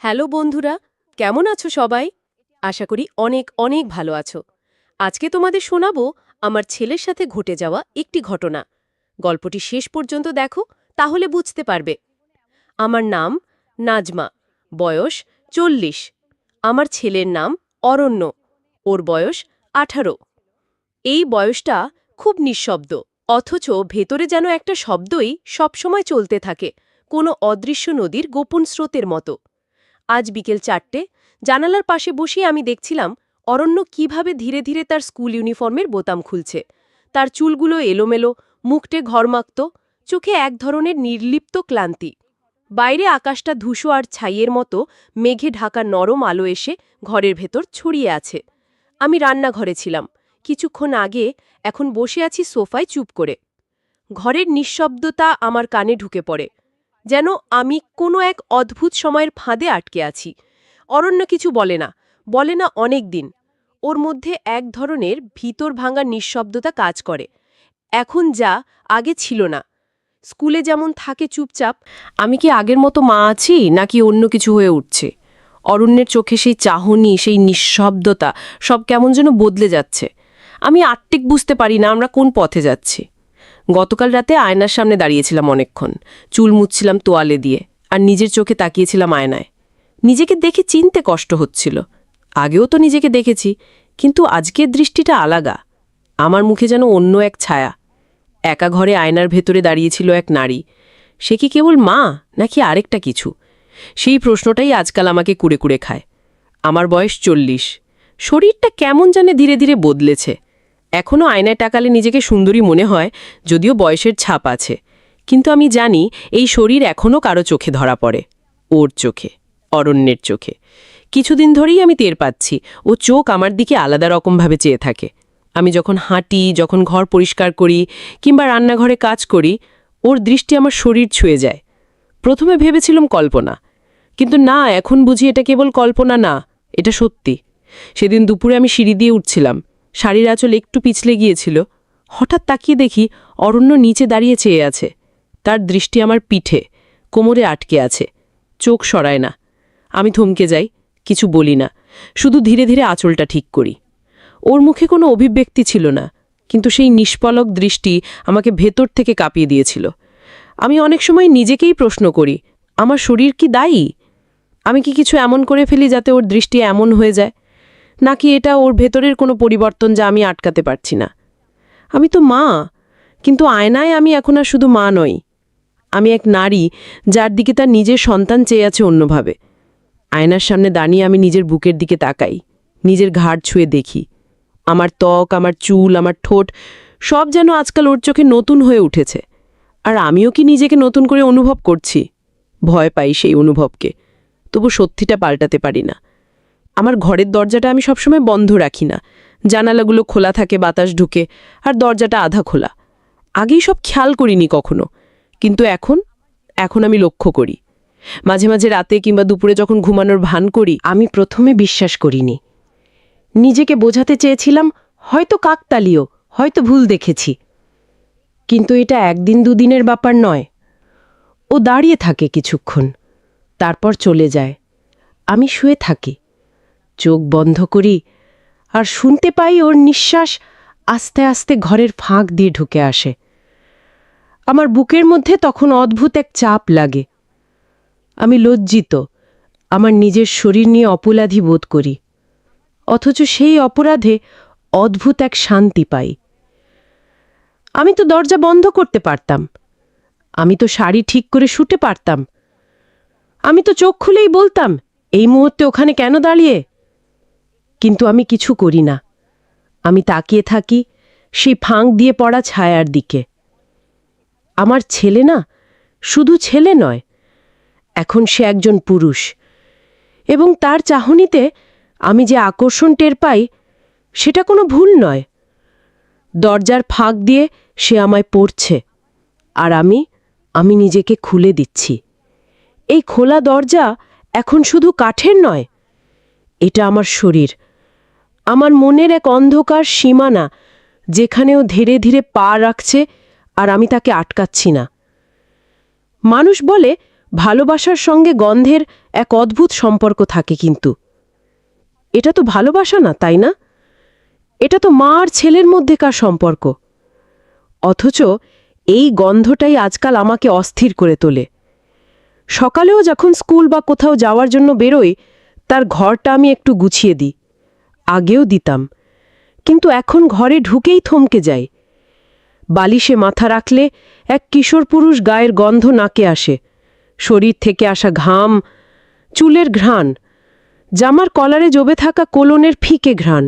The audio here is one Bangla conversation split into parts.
হ্যালো বন্ধুরা, কেমন আছো সবাই? আশা করি অনেক অনেক ভালো আছো। আজকে তোমাদের শোনাবো আমার ছেলের সাথে ঘটে যাওয়া একটি ঘটনা। গল্পটি শেষ পর্যন্ত দেখো, তাহলে বুঝতে পারবে। আমার নাম নাজমা, বয়স 40। আমার ছেলের নাম অরণ্য, ওর বয়স 18। এই বয়সটা খুব নিঃশব্দ, অথচ ভেতরে যেন একটা শব্দই সবসময় চলতে থাকে, কোনো অদৃশ্য নদীর গোপন স্রোতের মতো। আজ বিকেল 4টে, জানালার পাশে বসিয়ে আমি দেখছিলাম অরণ্য কিভাবে ধীরে ধীরে তার স্কুল ইউনিফর্মের বোতাম খুলছে। তার চুলগুলো এলোমেলো, মুখটে ঘরমাক্ত, চোখে এক ধরনের নির্লিপ্ত ক্লান্তি। বাইরে আকাশটা ধূসর আর ছাইয়ের মতো মেঘে ঢাকা নরম আলো এসে ঘরের ভেতর ছড়িয়ে আছে। আমি রান্নাঘরে ছিলাম কিছুক্ষণ আগে, এখন বসে আছি সোফায় চুপ করে। ঘরের নিঃশব্দতা আমার কানে ঢুকে পড়ে, যেন আমি কোনো এক অদ্ভুত সময়ের ফাঁদে আটকে আছি। অরণ্য কিছু বলে না অনেক দিন। ওর মধ্যে এক ধরনের ভিতর ভাঙা নিঃশব্দতা কাজ করে, এখন যা আগে ছিল না। স্কুলে যেমন থাকে চুপচাপ, আমি কি আগের মতো মা আছি নাকি অন্য কিছু হয়ে উঠছে? অরণ্যের চোখে সেই চাহনি, সেই নিঃশব্দতা, সব কেমন যেন বদলে যাচ্ছে। আমি আট্টিক বুঝতে পারি না আমরা কোন পথে যাচ্ছি। গতকাল রাতে আয়নার সামনে দাঁড়িয়েছিলাম অনেকক্ষণ, চুল মুছছিলাম তোয়ালে দিয়ে, আর নিজের চোখে তাকিয়েছিলাম আয়নায়। নিজেকে দেখে চিনতে কষ্ট হচ্ছিল। আগেও তো নিজেকে দেখেছি, কিন্তু আজকের দৃষ্টিটা আলাদা। আমার মুখে যেন অন্য এক ছায়া। একা ঘরে আয়নার ভেতরে দাঁড়িয়েছিল এক নারী। সে কি কেবল মা, নাকি আরেকটা কিছু? সেই প্রশ্নটাই আজকাল আমাকে কুড়ে কুড়ে খায়। আমার বয়স 40। শরীরটা কেমন জানে ধীরে ধীরে বদলেছে। এখনও আয়নায় তাকালে নিজেকে সুন্দরী মনে হয়, যদিও বয়সের ছাপ আছে। কিন্তু আমি জানি এই শরীর এখনও কারো চোখে ধরা পড়ে। ওর চোখে, অরণ্যের চোখে। কিছুদিন ধরেই আমি টের পাচ্ছি ও চোখ আমার দিকে আলাদা রকমভাবে চেয়ে থাকে। আমি যখন হাঁটি, যখন ঘর পরিষ্কার করি কিংবা রান্নাঘরে কাজ করি, ওর দৃষ্টি আমার শরীর ছুঁয়ে যায়। প্রথমে ভেবেছিলাম কল্পনা, কিন্তু না, এখন বুঝি এটা কেবল কল্পনা না, এটা সত্যি। সেদিন দুপুরে আমি সিঁড়ি দিয়ে উঠছিলাম, শাড়ির আঁচল একটু পিছলে গিয়েছিল। হঠাৎ তাকিয়ে দেখি অরণ্য নিচে দাঁড়িয়ে চেয়ে আছে। তার দৃষ্টি আমার পিঠে, কোমরে আটকে আছে, চোখ সরায় না। আমি থমকে যাই, কিছু বলি না, শুধু ধীরে ধীরে আঁচলটা ঠিক করি। ওর মুখে কোনো অভিব্যক্তি ছিল না, কিন্তু সেই নিষ্পলক দৃষ্টি আমাকে ভেতর থেকে কাঁপিয়ে দিয়েছিল। আমি অনেক সময় নিজেকেই প্রশ্ন করি, আমার শরীর কি দায়ী? আমি কি কিছু এমন করে ফেলি যাতে ওর দৃষ্টি এমন হয়ে যায়? নাকি এটা ওর ভেতরের কোনো পরিবর্তন যা আমি আটকাতে পারছি না? আমি তো মা, কিন্তু আয়নায় আমি এখন আর শুধু মা নই। আমি এক নারী, যার দিকে তার নিজের সন্তান চেয়ে আছে অন্যভাবে। আয়নার সামনে দাঁড়িয়ে আমি নিজের বুকের দিকে তাকাই, নিজের ঘাড় ছুঁয়ে দেখি। আমার ত্বক, আমার চুল, আমার ঠোঁট, সব যেন আজকাল ওর চোখে নতুন হয়ে উঠেছে। আর আমিও কি নিজেকে নতুন করে অনুভব করছি? ভয় পাই সেই অনুভবকে, তবু সত্যিটা পাল্টাতে পারি না। আমার ঘরের দরজাটা আমি সবসময় বন্ধ রাখি না। জানালাগুলো খোলা থাকে, বাতাস ঢুকে, আর দরজাটা আধা খোলা। আগেই সব খেয়াল করিনি কখনো, কিন্তু এখন এখন আমি লক্ষ্য করি। মাঝে মাঝে রাতে কিংবা দুপুরে যখন ঘুমানোর ভান করি, আমি প্রথমে বিশ্বাস করিনি। নিজেকে বোঝাতে চেয়েছিলাম হয়তো কাকতালীয়, হয়তো ভুল দেখেছি। কিন্তু এটা একদিন দুদিনের ব্যাপার নয়। ও দাঁড়িয়ে থাকে কিছুক্ষণ, তারপর চলে যায়। আমি শুয়ে থাকি, চোখ বন্ধ করি, আর শুনতে পাই ওর নিঃশ্বাস আস্তে আস্তে ঘরের ফাঁক দিয়ে ঢুকে আসে। আমার বুকের মধ্যে তখন অদ্ভুত এক চাপ লাগে। আমি লজ্জিত, আমার নিজের শরীর নিয়ে অপরাধী বোধ করি। অথচ সেই অপরাধে অদ্ভুত এক শান্তি পাই। আমি তো দরজা বন্ধ করতে পারতাম, আমি তো শাড়ি ঠিক করে শুতে পারতাম, আমি তো চোখ খুলেই বলতাম এই মুহূর্তে ওখানে কেন দাঁড়িয়ে। কিন্তু আমি কিছু করি না। আমি তাকিয়ে থাকি সেই ফাঁক দিয়ে পড়া ছায়ার দিকে। আমার ছেলে না, শুধু ছেলে নয়, এখন সে একজন পুরুষ, এবং তার চাহনিতে আমি যে আকর্ষণ টের পাই, সেটা কোনো ভুল নয়। দরজার ফাঁক দিয়ে সে আমায় পড়ছে, আর আমি নিজেকে খুলে দিচ্ছি। এই খোলা দরজা এখন শুধু কাঠের নয়, এটা আমার শরীর, আমার মনের এক অন্ধকার সীমানা, যেখানেও ধীরে ধীরে পা রাখছে, আর আমি তাকে আটকাচ্ছি না। মানুষ বলে ভালোবাসার সঙ্গে গন্ধের এক অদ্ভুত সম্পর্ক থাকে, কিন্তু এটা তো ভালোবাসা না, তাই না? এটা তো মা আর ছেলের মধ্যেকার সম্পর্ক। অথচ এই গন্ধটাই আজকাল আমাকে অস্থির করে তোলে। সকালেও যখন স্কুল বা কোথাও যাওয়ার জন্য বেরোই, তার ঘরটা আমি একটু গুছিয়ে দিই। আগেও দিতাম, কিন্তু এখন ঘরে ঢুকেই থমকে যাই। বালিশে মাথা রাখলে এক কিশোর পুরুষ গায়ের গন্ধ নাকে আসে, শরীর থেকে আসা ঘাম, চুলের ঘ্রাণ, জামার কলারে জমে থাকা কোলনের ফিকে ঘ্রাণ,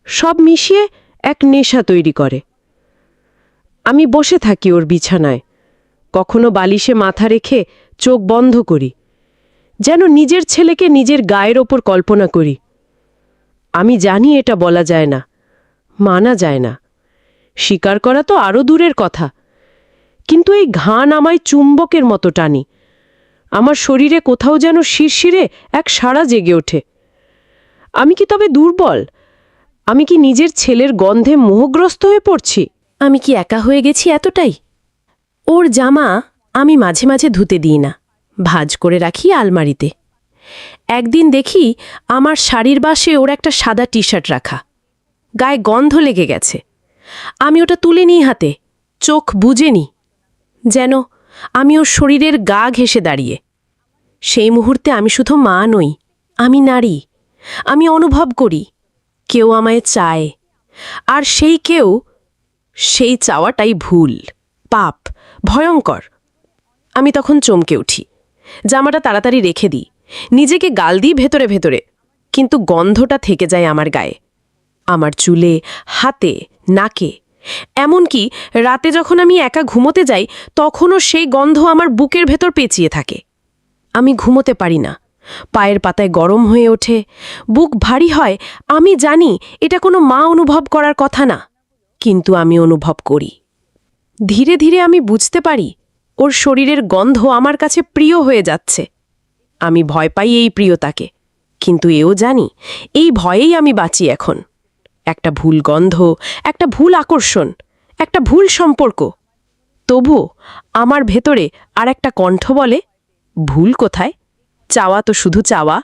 সব মিশিয়ে এক নেশা তৈরি করে। আমি বসে থাকি ওর বিছানায়, কখনো বালিশে মাথা রেখে চোখ বন্ধ করি, যেন নিজের ছেলেকে নিজের গায়ের ওপর কল্পনা করি। আমি জানি এটা বলা যায় না, মানা যায় না, স্বীকার করা তো আরও দূরের কথা, কিন্তু এই ঘ্রাণ আমায় চুম্বকের মতো টানি। আমার শরীরে কোথাও যেন শিরশিরে এক সাড়া জেগে ওঠে। আমি কি তবে দুর্বল? আমি কি নিজের ছেলের গন্ধে মোহগ্রস্ত হয়ে পড়ছি? আমি কি একা হয়ে গেছি এতটাই? ওর জামা আমি মাঝে মাঝে ধুতে দিই না, ভাঁজ করে রাখি আলমারিতে। একদিন দেখি আমার শাড়ির বাসে ওর একটা সাদা টি শার্ট রাখা, গায়ে গন্ধ লেগে গেছে। আমি ওটা তুলে নিই হাতে, চোখ বুজে নিই, যেন আমি ওর শরীরের গা ঘেঁষে দাঁড়িয়ে। সেই মুহূর্তে আমি শুধু মা নই, আমি নারী। আমি অনুভব করি কেউ আমায় চায়, আর সেই চাওয়াটাই ভুল, পাপ, ভয়ঙ্কর। আমি তখন চমকে উঠি, জামাটা তাড়াতাড়ি রেখে দিই, নিজেকে গাল দিই ভেতরে ভেতরে, কিন্তু গন্ধটা থেকে যায় আমার গায়ে, আমার চুলে, হাতে, নাকে। এমনকি রাতে যখন আমি একা ঘুমোতে যাই, তখনও সেই গন্ধ আমার বুকের ভেতর পেঁচিয়ে থাকে। আমি ঘুমোতে পারি না, পায়ের পাতায় গরম হয়ে ওঠে, বুক ভারী হয়। আমি জানি এটা কোনো মা অনুভব করার কথা না, কিন্তু আমি অনুভব করি। ধীরে ধীরে আমি বুঝতে পারি ওর শরীরের গন্ধ আমার কাছে প্রিয় হয়ে যাচ্ছে। আমি ভয় পাই এই প্রিয়তাকে, কিন্তু এও জানি এই ভয়েই আমি বাঁচি এখন। একটা ভুল গন্ধ, একটা ভুল আকর্ষণ, একটা ভুল সম্পর্ক। তবুও আমার ভেতরে আর একটা কণ্ঠ বলে, ভুল কোথায়? চাওয়া তো শুধু চাওয়া।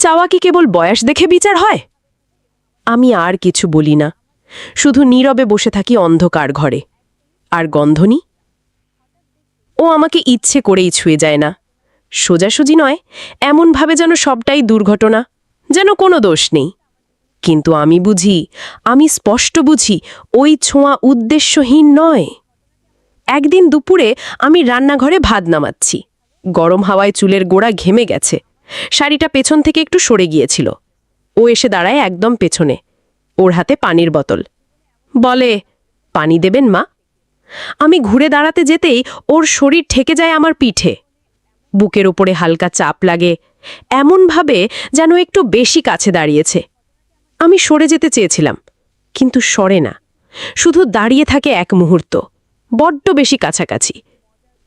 চাওয়া কি কেবল বয়স দেখে বিচার হয়? আমি আর কিছু বলি না, শুধু নীরবে বসে থাকি অন্ধকার ঘরে। আর গন্ধনি? ও আমাকে ইচ্ছে করেই ছুঁয়ে যায় না, সোজাসুজি নয়, এমনভাবে যেন সবটাই দুর্ঘটনা, যেন কোনো দোষ নেই। কিন্তু আমি বুঝি, আমি স্পষ্ট বুঝি, ওই ছোঁয়া উদ্দেশ্যহীন নয়। একদিন দুপুরে আমি রান্নাঘরে ভাত নামাচ্ছি, গরম হাওয়ায় চুলের গোড়া ঘেমে গেছে, শাড়িটা পেছন থেকে একটু সরে গিয়েছিল। ও এসে দাঁড়ায় একদম পেছনে, ওর হাতে পানির বোতল। বলে, পানি দেবেন মা? আমি ঘুরে দাঁড়াতে যেতেই ওর শরীর ঠেকে যায় আমার পিঠে, বুকের ওপরে হালকা চাপ লাগে, এমনভাবে যেন একটু বেশি কাছে দাঁড়িয়েছে। আমি সরে যেতে চেয়েছিলাম, কিন্তু সরে না, শুধু দাঁড়িয়ে থাকে এক মুহূর্ত, বড্ড বেশি কাছাকাছি।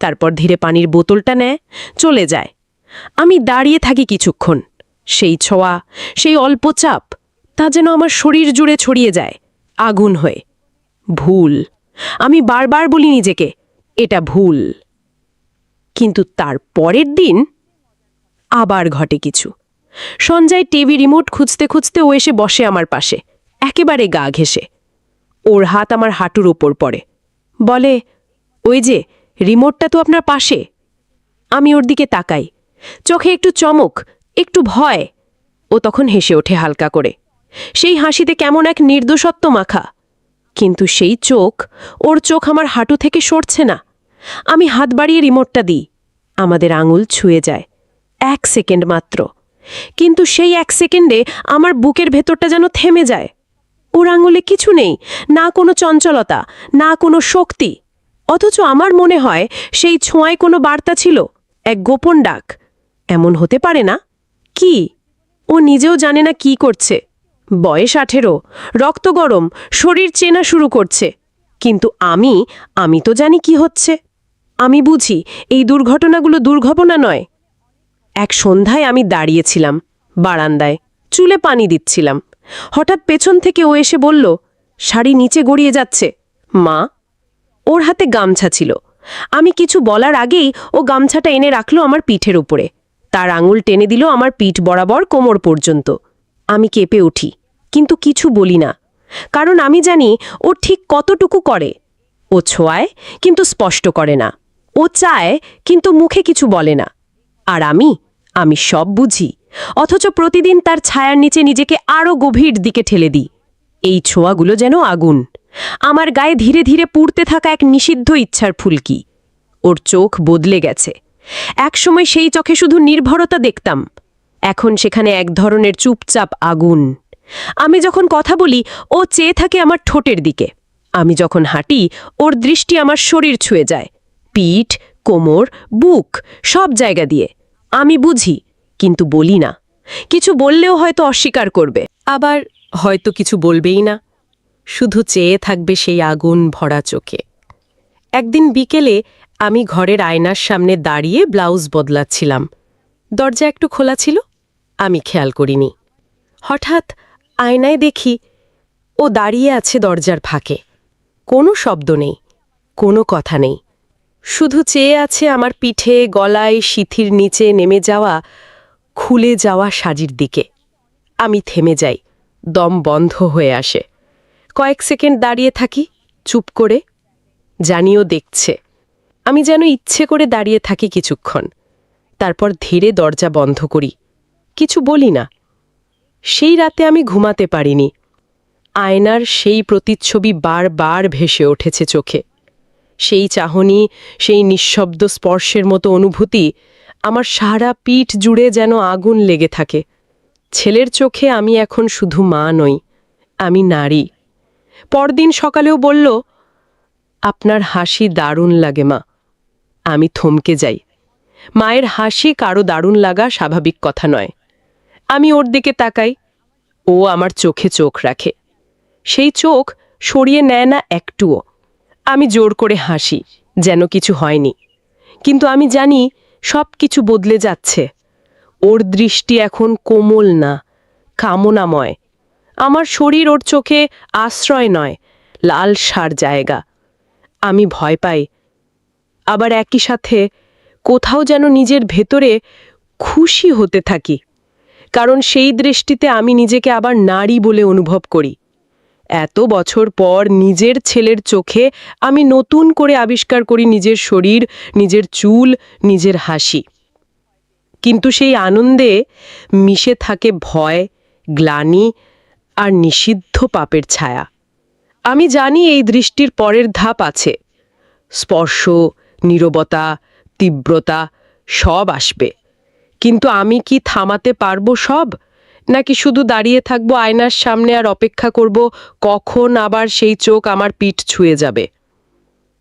তারপর ধীরে পানির বোতলটা নেয়, চলে যায়। আমি দাঁড়িয়ে থাকি কিছুক্ষণ, সেই ছোঁয়া, সেই অল্প চাপ, তা যেন আমার শরীর জুড়ে ছড়িয়ে যায় আগুন হয়ে। ভুল, আমি বারবার বলি নিজেকে, এটা ভুল। কিন্তু তার পরের দিন আবার ঘটে কিছু। সঞ্জয় টিভি রিমোট খুঁজতে খুঁজতে ও এসে বসে আমার পাশে, একেবারে গা ঘেঁষে। ওর হাত আমার হাঁটুর ওপর পড়ে, বলে, ওই যে রিমোটটা তো আপনার পাশে। আমি ওর দিকে তাকাই, চোখে একটু চমক, একটু ভয়। ও তখন হেসে ওঠে হালকা করে, সেই হাসিতে কেমন এক নির্দোষত্ব মাখা। কিন্তু সেই চোখ, ওর চোখ আমার হাঁটু থেকে সরছে না। আমি হাত বাড়িয়ে রিমোটটা দিই, আমাদের আঙুল ছুঁয়ে যায়, 1 সেকেন্ড মাত্র। কিন্তু সেই 1 সেকেন্ডে আমার বুকের ভেতরটা যেন থেমে যায়। ওর আঙুলে কিছু নেই, না কোনো চঞ্চলতা, না কোনো শক্তি। অথচ আমার মনে হয় সেই ছোঁয়ায় কোনো বার্তা ছিল, এক গোপন ডাক। এমন হতে পারে না? কি? ও নিজেও জানে না কি করছে। বয়স 18, রক্ত গরম, শরীর চেনা শুরু করছে। কিন্তু আমি তো জানি কি হচ্ছে। আমি বুঝি এই দুর্ঘটনাগুলো দুর্ঘটনা নয়। এক সন্ধ্যায় আমি দাঁড়িয়েছিলাম বারান্দায়, চুলে পানি দিচ্ছিলাম। হঠাৎ পেছন থেকে ও এসে বলল, শাড়ি নিচে গড়িয়ে যাচ্ছে মা। ওর হাতে গামছা ছিল, আমি কিছু বলার আগেই ও গামছাটা এনে রাখলো আমার পিঠের উপরে। তার আঙুল টেনে দিল আমার পিঠ বরাবর কোমর পর্যন্ত। আমি কেঁপে উঠি, কিন্তু কিছু বলি না, কারণ আমি জানি ও ঠিক কতটুকু করে। ও ছোঁয়ায়, কিন্তু স্পষ্ট করে না। ও চায়, কিন্তু মুখে কিছু বলে না। আর আমি সব বুঝি, অথচ প্রতিদিন তার ছায়ার নিচে নিজেকে আরও গভীর দিকে ঠেলে দিই। এই ছোঁয়াগুলো যেন আগুন, আমার গায়ে ধীরে ধীরে পুড়তে থাকা এক নিষিদ্ধ ইচ্ছার ফুলকি। ওর চোখ বদলে গেছে। একসময় সেই চোখে শুধু নির্ভরতা দেখতাম, এখন সেখানে এক ধরনের চুপচাপ আগুন। আমি যখন কথা বলি, ও চেয়ে থাকে আমার ঠোঁটের দিকে। আমি যখন হাঁটি, ওর দৃষ্টি আমার শরীর ছুঁয়ে যায়, পিঠ, কোমর, বুক, সব জায়গা দিয়ে। আমি বুঝি, কিন্তু বলি না। কিছু বললেও হয়তো অস্বীকার করবে, আবার হয়তো কিছু বলবেই না, শুধু চেয়ে থাকবে সেই আগুন ভরা চোখে। একদিন বিকেলে আমি ঘরের আয়নার সামনে দাঁড়িয়ে ব্লাউজ বদলাচ্ছিলাম। দরজা একটু খোলা ছিল, আমি খেয়াল করিনি। হঠাৎ আয়নায় দেখি ও দাঁড়িয়ে আছে দরজার ফাঁকে। কোনো শব্দ নেই, কোনো কথা নেই, শুধু চেয়ে আছে আমার পিঠে, গলায়, সিথির নিচে নেমে যাওয়া, খুলে যাওয়া শাড়ির দিকে। আমি থেমে যাই, দম বন্ধ হয়ে আসে। কয়েক সেকেন্ড দাঁড়িয়ে থাকি, চুপ করে। জানিও দেখছে। আমি যেন ইচ্ছে করে দাঁড়িয়ে থাকি কিছুক্ষণ, তারপর ধীরে দরজা বন্ধ করি। কিছু বলি না। সেই রাতে আমি ঘুমাতে পারিনি। আয়নার সেই প্রতিচ্ছবি বারবার ভেসে উঠেছে চোখে। সেই চাহনি, সেই নিঃশব্দ স্পর্শের মতো অনুভূতি, আমার সারা পিঠ জুড়ে যেন আগুন লেগে থাকে। ছেলের চোখে আমি এখন শুধু মা নই, আমি নারী। পরদিন সকালেও বলল, আপনার হাসি দারুণ লাগে মা। আমি থমকে যাই। মায়ের হাসি কারো দারুণ লাগা স্বাভাবিক কথা নয়। আমি ওর দিকে তাকাই, ও আমার চোখে চোখ রাখে। সেই চোখ সরিয়ে নেয় না একটুও। আমি জোর করে হাসি, যেন কিছু হয়নি। কিন্তু আমি জানি সব কিছু বদলে যাচ্ছে। ওর দৃষ্টি এখন কোমল না, কামনাময়। আমার শরীর ওর চোখে আশ্রয় নয়, লালসার জায়গা। আমি ভয় পাই, আবার একই সাথে কোথাও যেন নিজের ভেতরে খুশি হতে থাকি, কারণ সেই দৃষ্টিতে আমি নিজেকে আবার নারী বলে অনুভব করি। এত বছর পর নিজের ছেলের চোখে আমি নতুন করে আবিষ্কার করি নিজের শরীর, নিজের চুল, নিজের হাসি। কিন্তু সেই আনন্দে মিশে থাকে ভয়, গ্লানি আর নিষিদ্ধ পাপের ছায়া। আমি জানি এই দৃষ্টির পরের ধাপ আছে। স্পর্শ, নীরবতা, তীব্রতা সব আসবে। কিন্তু আমি কি থামাতে পারবো সব, নাকি শুধু দাঁড়িয়ে থাকবো আয়নার সামনে আর অপেক্ষা করব কখন আবার সেই চোখ আমার পিঠ ছুঁয়ে যাবে?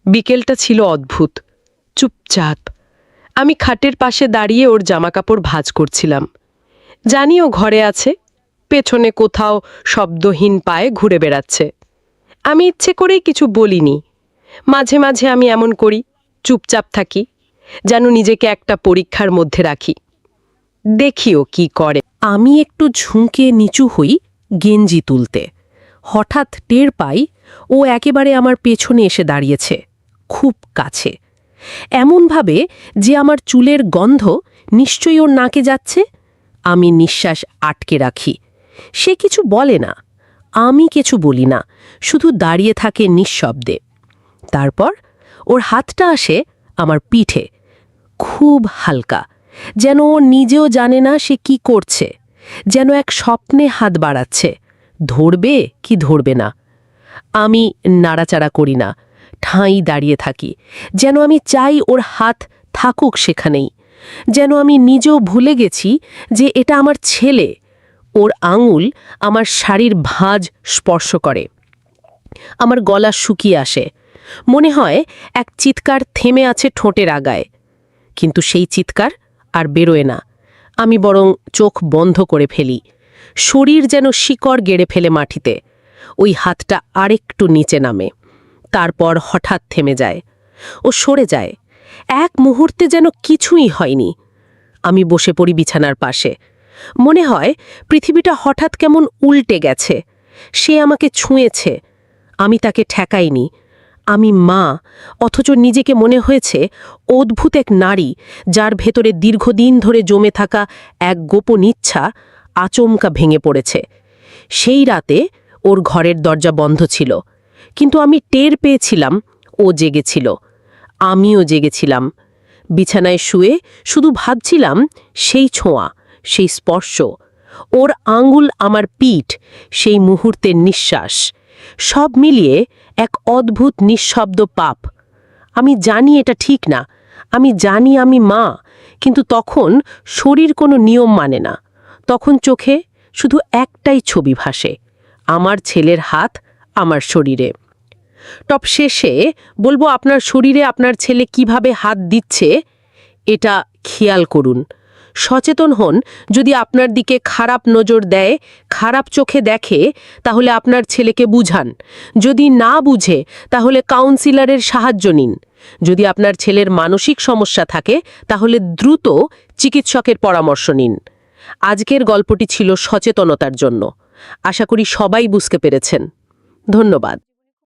বিকেলটা ছিল অদ্ভুত, চুপচাপ। আমি খাটের পাশে দাঁড়িয়ে ওর জামাকাপড় ভাঁজ করছিলাম। জানি ও ঘরে আছে, পেছনে কোথাও শব্দহীন পায়ে ঘুরে বেড়াচ্ছে। আমি ইচ্ছে করেই কিছু বলিনি। মাঝে মাঝে আমি এমন করি, চুপচাপ থাকি, যেন নিজেকে একটা পরীক্ষার মধ্যে রাখি। দেখিও কি করে। আমি একটু ঝুঁকে নিচু হই গেঞ্জি তুলতে। হঠাৎ টের পাই ও একেবারে আমার পেছনে এসে দাঁড়িয়েছে, খুব কাছে, এমনভাবে যে আমার চুলের গন্ধ নিশ্চয়ই ওর নাকে যাচ্ছে। আমি নিঃশ্বাস আটকে রাখি। সে কিছু বলে না, আমি কিছু বলি না, শুধু দাঁড়িয়ে থাকে নিঃশব্দে। তারপর ওর হাতটা আসে আমার পিঠে, খুব হালকা, যেন ও নিজেও জানে না সে কি করছে, যেন এক স্বপ্নে হাত বাড়াচ্ছে, ধরবে কি ধরবে না। আমি নাড়াচাড়া করি না, ঠাঁই দাঁড়িয়ে থাকি, যেন আমি চাই ওর হাত থাকুক সেখানেই, যেন আমি নিজেও ভুলে গেছি যে এটা আমার ছেলে। ওর আঙুল আমার শাড়ির ভাঁজ স্পর্শ করে। আমার গলা শুকিয়ে আসে, মনে হয় এক চিৎকার থেমে আছে ঠোঁটের আগায়। কিন্তু সেই চিৎকার আর বেরোয় না। আমি বরং চোখ বন্ধ করে ফেলি, শরীর যেন শিকড় গেড়ে ফেলে মাটিতে। ওই হাতটা আরেকটু নিচে নামে, তারপর হঠাৎ থেমে যায়। ও সরে যায়, এক মুহূর্তে যেন কিছুই হয়নি। আমি বসে পড়ি বিছানার পাশে। মনে হয় পৃথিবীটা হঠাৎ কেমন উল্টে গেছে। সে আমাকে ছুঁয়েছে, আমি তাকে ঠেকাইনি। আমি মা, অথচ নিজেকে মনে হয়েছে অদ্ভুত এক নারী, যার ভেতরে দীর্ঘদিন ধরে জমে থাকা এক গোপন ইচ্ছা আচমকা ভেঙে পড়েছে। সেই রাতে ওর ঘরের দরজা বন্ধ ছিল, কিন্তু আমি টের পেয়েছিলাম ও জেগেছিল। আমিও জেগেছিলাম। বিছানায় শুয়ে শুধু ভাবছিলাম সেই ছোঁয়া, সেই স্পর্শ, ওর আঙ্গুল আমার পিঠ, সেই মুহূর্তের নিঃশ্বাস, সব মিলিয়ে এক অদ্ভুত নিঃশব্দ পাপ। আমি জানি এটা ঠিক না, আমি জানি আমি মা, কিন্তু তখন শরীর কোনো নিয়ম মানে না। তখন চোখে শুধু একটাই ছবি ভাসে, আমার ছেলের হাত আমার শরীরে। টপ শেষে বলবো, আপনার শরীরে আপনার ছেলে কিভাবে হাত দিচ্ছে এটা খেয়াল করুন। সচেতন হন। যদি আপনার দিকে খারাপ নজর দেয়, খারাপ চোখে দেখে, তাহলে আপনার ছেলেকে বুঝান। যদি না বুঝে, তাহলে কাউন্সিলরের সাহায্য নিন। যদি আপনার ছেলের মানসিক সমস্যা থাকে, তাহলে দ্রুত চিকিৎসকের পরামর্শ নিন। আজকের গল্পটি ছিল সচেতনতার জন্য। আশা করি সবাই বুঝতে পেরেছেন। ধন্যবাদ।